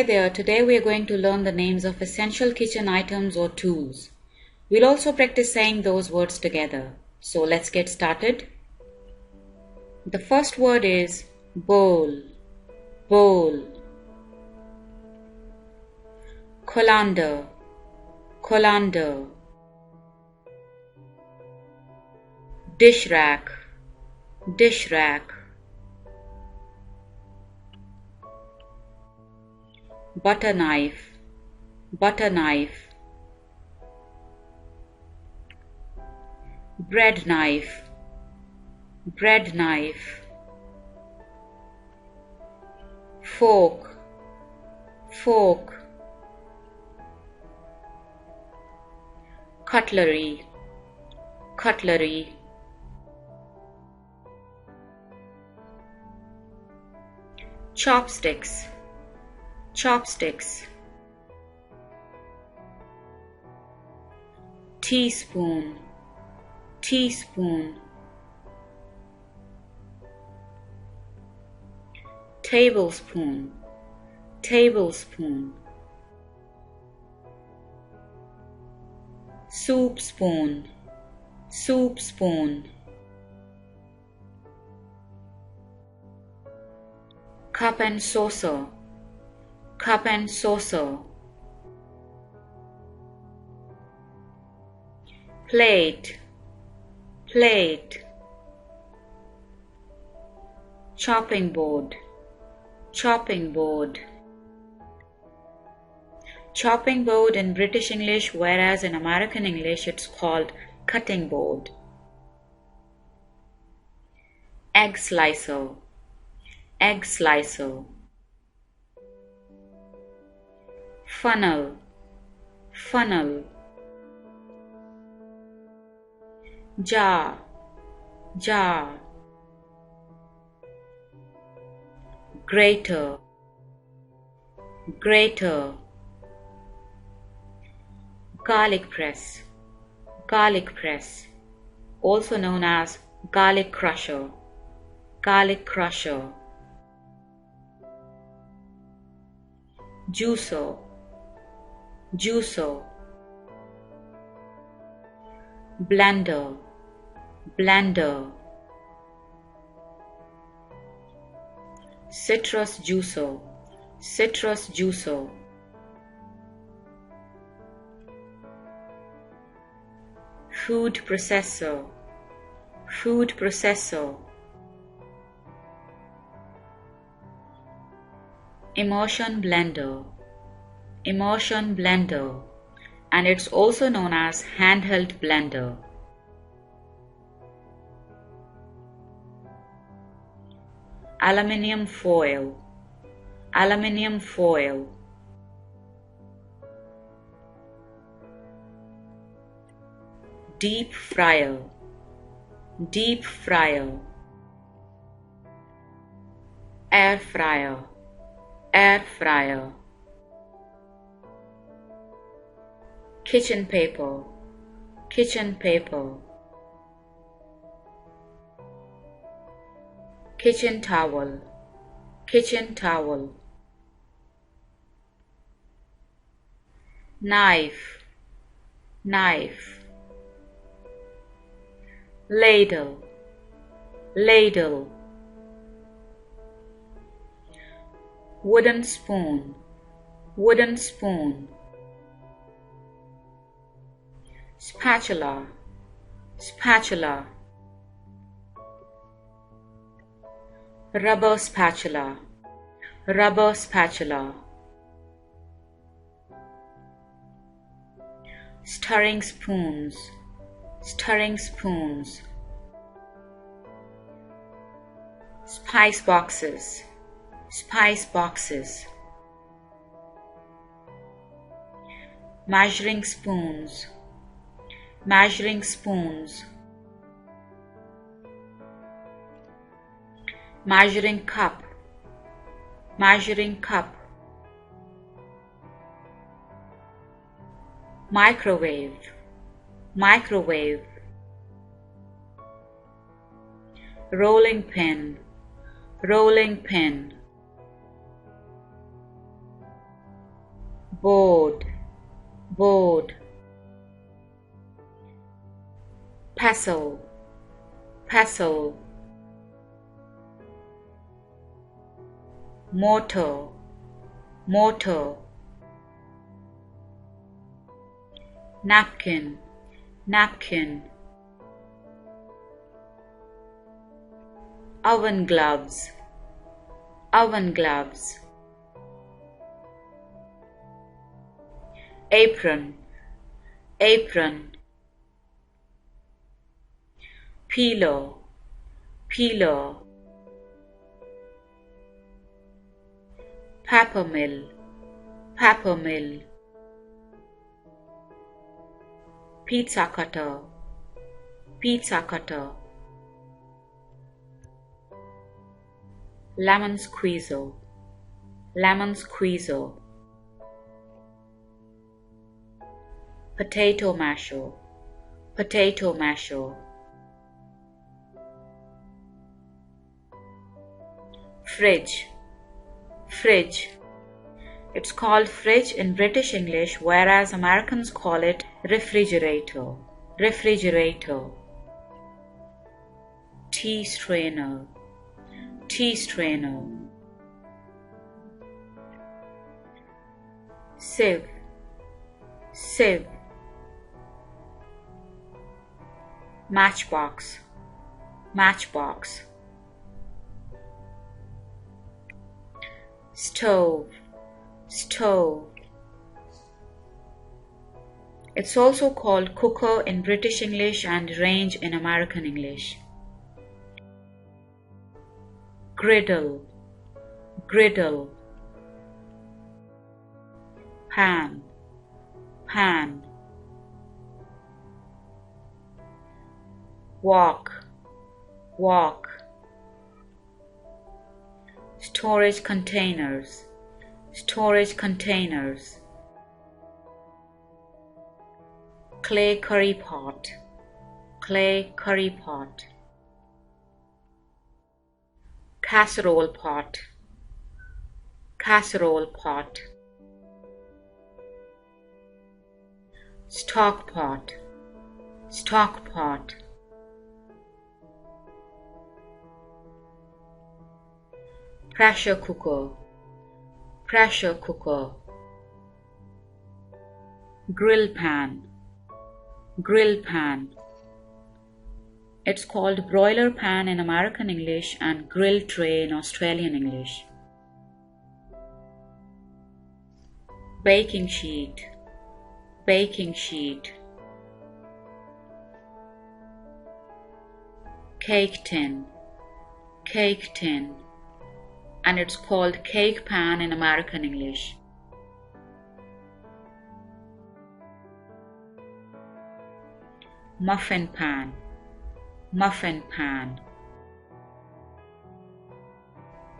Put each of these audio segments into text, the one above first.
there, today we are going to learn the names of essential kitchen items or tools. We'll also practice saying those words together. So let's get started. The first word is bowl, bowl. Colander, colander. Dish rack, dish rack. Butter knife, butter knife. Bread knife, bread knife. Fork, fork. Cutlery, cutlery. Chopsticks, chopsticks. Teaspoon, teaspoon. Tablespoon, tablespoon. Soup spoon, soup spoon. Cup and saucer, cup and saucer. Plate, plate. Chopping board, chopping board. Chopping board in British English, whereas in American English it's called cutting board. Egg slicer, egg slicer. Funnel, funnel. Jar, jar. Grater, grater. Garlic press, garlic press. Also known as garlic crusher, garlic crusher. Juicer, juicer. Blender, blender. Citrus juicer, citrus juicer. Food processor, food processor. Immersion blender, immersion blender. And it's also known as handheld blender. Aluminium foil, aluminium foil. Deep fryer, deep fryer. Air fryer, air fryer. Kitchen paper, kitchen paper. Kitchen towel, kitchen towel. Knife, knife. Ladle, ladle. Wooden spoon, wooden spoon. Spatula, spatula. Rubber spatula, rubber spatula. Stirring spoons, stirring spoons. Spice boxes, spice boxes. Measuring spoons, measuring spoons. Measuring cup, measuring cup. Microwave, microwave. Rolling pin, rolling pin. board, pestle, pestle, mortar, mortar, napkin, napkin, oven gloves, oven gloves, apron, apron, peeler, peeler, pepper mill, pepper mill, pizza cutter, pizza cutter, lemon squeezer, lemon squeezer, potato masher, potato masher, fridge, fridge. It's called fridge in British English, whereas Americans call it refrigerator, refrigerator, tea strainer, tea strainer, sieve, sieve, matchbox, matchbox, stove, stove. It's also called cooker in British English and range in American English. Griddle, griddle, pan, pan, wok, wok, storage containers, storage containers, clay curry pot, clay curry pot, casserole pot, casserole pot, stock pot, stock pot, pressure cooker, pressure cooker, grill pan, grill pan. It's called broiler pan in American English and grill tray in Australian English. Baking sheet, baking sheet, cake tin, cake tin, and it's called cake pan in American English. Muffin pan, muffin pan,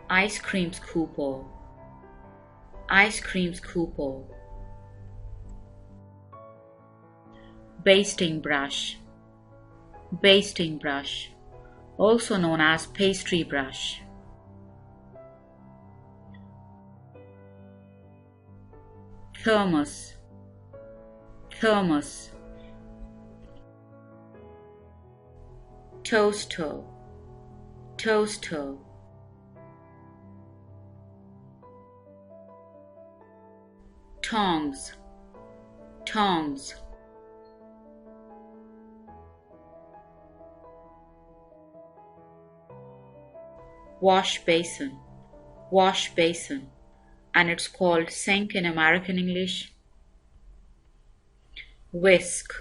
ice cream scooper, ice cream scooper, basting brush, basting brush, also known as pastry brush, thermos, thermos, toaster, toaster, tongs, tongs, wash basin, wash basin, and it's called sink in American English. Whisk,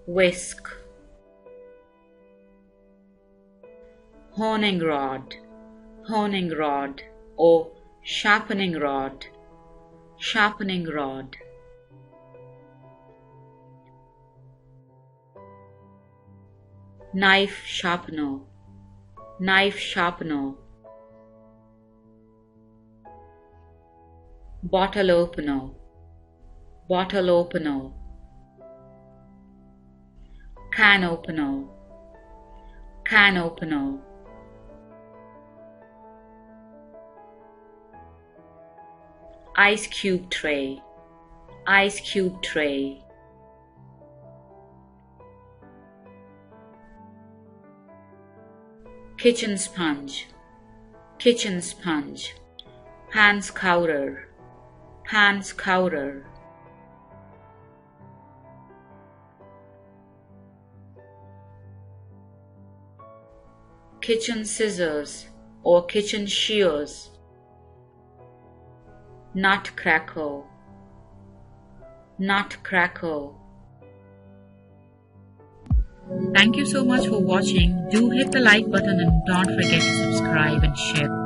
whisk, honing rod, honing rod, or sharpening rod, sharpening rod, knife sharpener, knife sharpener, bottle opener, bottle opener, can opener, can opener, ice cube tray, Ice cube tray. Kitchen sponge. Kitchen sponge. Hand scourer. Hand scourer. Kitchen scissors or kitchen shears. Nutcracker. Nutcracker. Thank you so much for watching. Do hit the like button and don't forget to subscribe and share.